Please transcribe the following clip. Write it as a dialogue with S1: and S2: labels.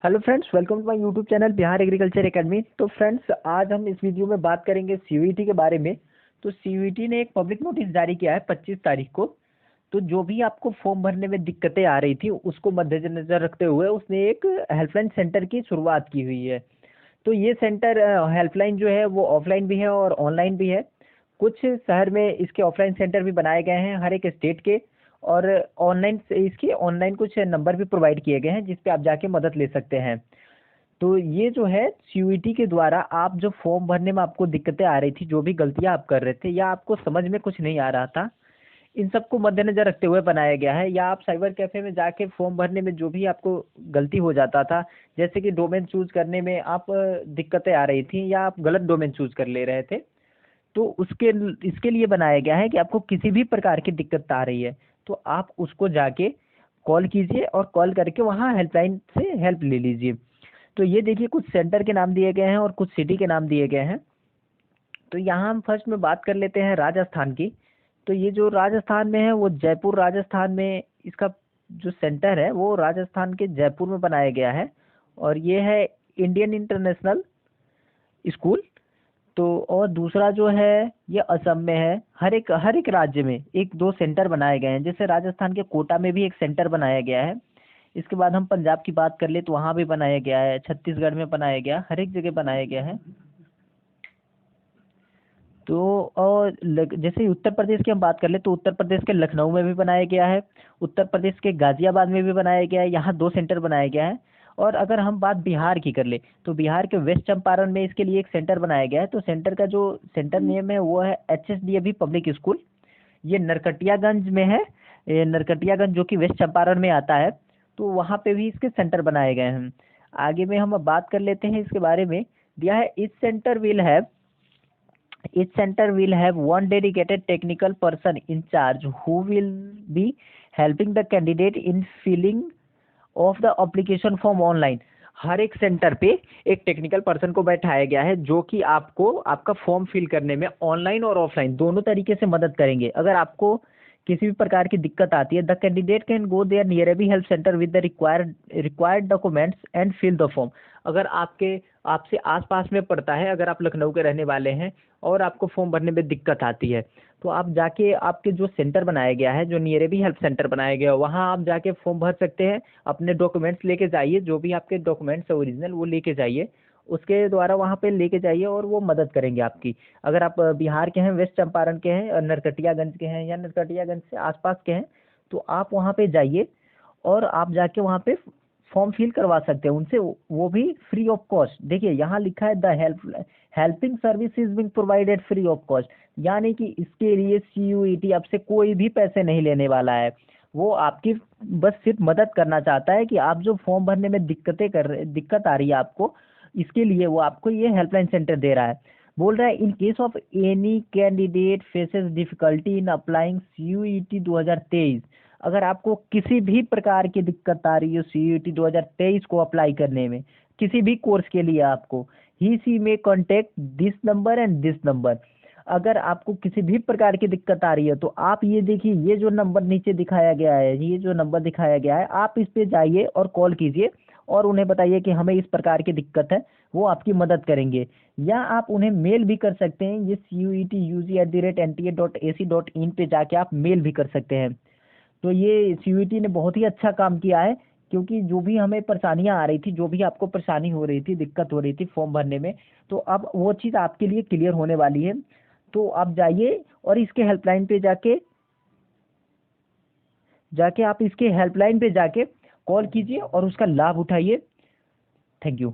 S1: Hello friends, welcome to my YouTube channel Bihar agriculture academy. तो friends, आज हम इस वीडियो में बात करेंगे सीयूईटी के बारे में। तो सीयूईटी ने एक पब्लिक नोटिस जारी किया है 25 तारीख को। तो जो भी आपको फॉर्म भरने में दिक्कतें आ रही थी उसको मद्देनजर रखते हुए उसने एक हेल्पलाइन सेंटर की शुरुआत की हुई है। तो ये सेंटर हेल्पलाइन जो है वो ऑफलाइन भी है और ऑनलाइन भी है। कुछ शहर में इसके ऑफलाइन सेंटर भी बनाए गए हैं हर एक स्टेट के। और ऑनलाइन से इसके ऑनलाइन कुछ नंबर भी प्रोवाइड किए गए हैं जिस पे आप जाके मदद ले सकते हैं। तो ये जो है सीयूईटी के द्वारा आप जो फॉर्म भरने में आपको दिक्कतें आ रही थी, जो भी गलतियां आप कर रहे थे या आपको समझ में कुछ नहीं आ रहा था, इन सबको मद्देनजर रखते हुए बनाया गया है। या आप साइबर कैफे में जाके फॉर्म भरने में जो भी आपको गलती हो जाता था, जैसे कि डोमेन चूज करने में आप दिक्कतें आ रही थी या आप गलत डोमेन चूज कर ले रहे थे, तो उसके इसके लिए बनाया गया है कि आपको किसी भी प्रकार की दिक्कत आ रही है तो आप उसको जाके कॉल कीजिए और कॉल करके वहाँ हेल्पलाइन से हेल्प ले लीजिए। तो ये देखिए, कुछ सेंटर के नाम दिए गए हैं और कुछ सिटी के नाम दिए गए हैं। तो यहाँ हम फर्स्ट में बात कर लेते हैं राजस्थान की। तो ये जो राजस्थान में है वो जयपुर राजस्थान में इसका जो सेंटर है वो राजस्थान के जयपुर में बनाया गया है। और ये है इंडियन इंटरनेशनल स्कूल। तो और दूसरा जो है ये असम में है। हर एक राज्य में एक दो सेंटर बनाए गए हैं। जैसे राजस्थान के कोटा में भी एक सेंटर बनाया गया है। इसके बाद हम पंजाब की बात कर ले तो वहाँ भी बनाया गया है, छत्तीसगढ़ में बनाया गया, हर एक जगह बनाया गया है। तो और जैसे उत्तर प्रदेश की हम बात कर ले तो उत्तर प्रदेश के लखनऊ में भी बनाया गया है, उत्तर प्रदेश के गाजियाबाद में भी बनाया गया है, यहाँ दो सेंटर बनाया गया है। और अगर हम बात बिहार की कर ले तो बिहार के वेस्ट चंपारण में इसके लिए एक सेंटर बनाया गया है। तो सेंटर का जो सेंटर नेम है वो है HSDAV पब्लिक स्कूल। ये नरकटियागंज में है। ये नरकटियागंज जो कि वेस्ट चंपारण में आता है। तो वहाँ पे भी इसके सेंटर बनाए गए हैं। आगे में हम अब बात कर लेते हैं इसके बारे में। दिया है each center will have one dedicated technical person in charge who will be helping the candidate in filling of the application form online। हर एक सेंटर पे एक टेक्निकल पर्सन को बैठाया गया है जो कि आपको आपका फॉर्म फिल करने में ऑनलाइन और ऑफलाइन दोनों तरीके से मदद करेंगे। अगर आपको किसी भी प्रकार की दिक्कत आती है, the candidate can go there near be help centre with the required documents and fill the form. अगर आपसे आसपास में पड़ता है, अगर आप लखनऊ के रहने वाले हैं और आपको फॉर्म भरने में दिक्कत आती है, तो आप जाके आपके जो सेंटर बनाया गया है, जो नियर भी हेल्प सेंटर बनाया गया है, वहाँ आप जाके फॉर्म भर सकते हैं। अपने डॉक्यूमेंट्स लेके जाइए, जो भी आपके डॉक्यूमेंट्स है ओरिजिनल वो लेके जाइए। उसके द्वारा वहाँ पे लेके जाइए और वो मदद करेंगे आपकी। अगर आप बिहार के हैं, वेस्ट चंपारण के हैं, नरकटियागंज के हैं या नरकटियागंज से आसपास के हैं, तो आप वहाँ पे जाइए और आप जाके वहाँ पे फॉर्म फिल करवा सकते हैं उनसे, वो भी फ्री ऑफ कॉस्ट। देखिए यहाँ लिखा है the helping service is being provided free of cost. यानी कि इसके लिए सीयूईटी आपसे कोई भी पैसे नहीं लेने वाला है। वो आपकी बस सिर्फ मदद करना चाहता है कि आप जो फॉर्म भरने में दिक्कत आ रही है आपको, इसके लिए वो आपको ये हेल्पलाइन सेंटर दे रहा है। बोल रहा है in case of any candidate faces difficulty in applying CUET 2023। अगर आपको किसी भी प्रकार की दिक्कत आ रही है सीयूईटी 2023 को अप्लाई करने में, किसी भी कोर्स के लिए, आपको ही सी में contact this number and this number. अगर आपको किसी भी प्रकार की दिक्कत आ रही है तो आप ये देखिए, ये जो नंबर नीचे दिखाया गया है, ये जो नंबर दिखाया गया है, आप इस पे जाइए और कॉल कीजिए और उन्हें बताइए कि हमें इस प्रकार की दिक्कत है। वो आपकी मदद करेंगे। या आप उन्हें मेल भी कर सकते हैं, ये CUETUG@nta.ac.in पे जाके आप मेल भी कर सकते हैं। तो ये सीयूईटी ने बहुत ही अच्छा काम किया है, क्योंकि जो भी हमें परेशानियां आ रही थी, जो भी आपको परेशानी हो रही थी, दिक्कत हो रही थी फॉर्म भरने में, तो अब वो चीज़ आपके लिए क्लियर होने वाली है। तो आप जाइए और इसके हेल्पलाइन पे जाके जाके आप इसके हेल्पलाइन पे जाके कॉल कीजिए और उसका लाभ उठाइए। Thank you.